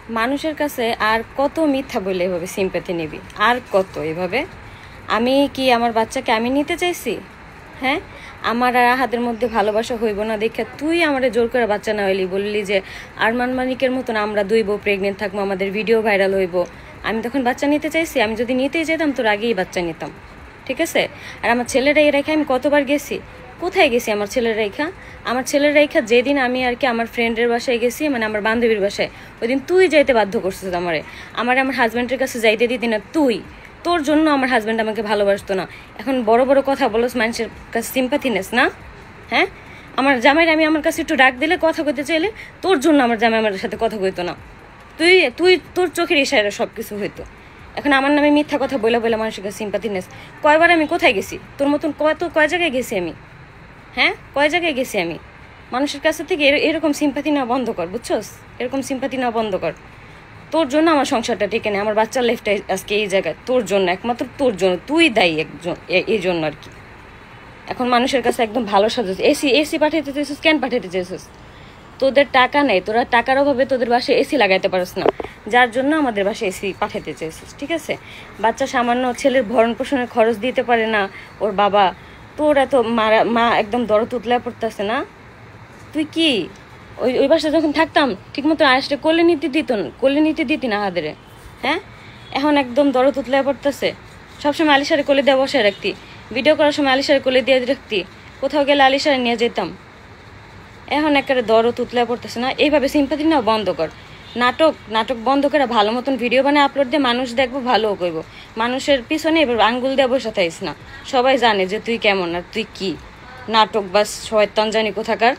মানুষের কাছে আর কত মিথ্যা বলে এভাবে সিম্প্যাথি নিবি? আর কত এভাবে? আমি কি আমার বাচ্চাকে আমি নিতে চাইছি? হ্যাঁ, আমার আর আহাদের মধ্যে ভালোবাসা হইব না দেখে তুই আমারে জোর করে বাচ্চা না হইলি, বললি যে আরমান মানিকের মতন আমরা দুই বউ প্রেগনেন্ট থাকবো, আমাদের ভিডিও ভাইরাল হইব। আমি তখন বাচ্চা নিতে চাইছি? আমি যদি নিতেই যেতাম তোর আগেই বাচ্চা নিতাম, ঠিক আছে? আর আমার ছেলেরা এই রেখা আমি কতবার গেছি, কোথায় গেছি আমার ছেলের রেখা? আমার ছেলের রেখা যেদিন আমি আর কি আমার ফ্রেন্ডের বাসায় গেছি, মানে আমার বান্ধবীর বাসায়, ওই দিন তুই যাইতে বাধ্য করছিস আমারে। আমার হাজব্যান্ডের কাছে যাইতে দিতি না তুই। তোর জন্য আমার হাজব্যান্ড আমাকে ভালোবাসতো না। এখন বড় বড় কথা বলোস, মানুষের কাছে সিম্পাথি নেস না? হ্যাঁ, আমার জামাইরা আমি আমার কাছে একটু ডাক দিলে, কথা কইতে চাইলে, তোর জন্য আমার জামাই আমার সাথে কথা কইতো না। তুই তুই তোর চোখের ইশারা সব কিছু হইতো। এখন আমার নামে মিথ্যা কথা বলে বলে মানুষের কাছে সিম্পাথি নেস। কয়বার আমি কোথায় গেছি তোর মতন? কয় জায়গায় গেছি আমি? হ্যাঁ, কয় জায়গায় গেছি আমি? মানুষের কাছে থেকে এরকম সিম্পাথি না বন্ধ কর, বুঝছস? এরকম সিম্পাথি না বন্ধ কর। তোর জন্য আমার সংসারটা টিকে নেই, আমার বাচ্চার লাইফটা আজকে এই জায়গায় তোর জন্য, একমাত্র তোর জন্য। তুই দায়ী একজন এই জন্য আর কি। এখন মানুষের কাছে একদম ভালো সাজাস। এসি পাঠাইতে চাইছিস কেন? পাঠাইতে চাইছিস? তোদের টাকা নেই, তোরা টাকার অভাবে তোদের বাসায় এসি লাগাইতে পারিস না, যার জন্য আমাদের বাসায় এসি পাঠাইতে চাইছিস, ঠিক আছে? বাচ্চা সামান্য ছেলের ভরণ পোষণের খরচ দিতে পারে না ওর বাবা, তোর এত মা একদম দরদ উতলা পড়তেছে না? তুই কি ওই বাসায় যখন থাকতাম ঠিক মতো আয়েসটা কোলে নিতে দিতি না হাদেরে? হ্যাঁ, এখন একদম দরদ উতলা পড়তেছে। সবসময় আলিশারে কোলে দিয়ে বসায় রাখতি, ভিডিও করার সময় আলিশারে কোলে দিয়ে রাখতি, কোথাও গেলে আলিশারে নিয়ে যেতাম। এখন একেবারে দরদ উতলা পড়তেছে না? এইভাবে সিম্পাথি না বন্ধ কর। নাটক বন্ধ করে ভালো মতন ভিডিও বানিয়ে আপলোড দিয়ে মানুষ দেখবো, ভালোও কইব। মানুষের পিছনে এবার আঙ্গুল দিয়ে বসে থাকিস না। সবাই জানে যে তুই কেমন আর তুই কি। নাটক বাস শয়তান জানি কোথাকার।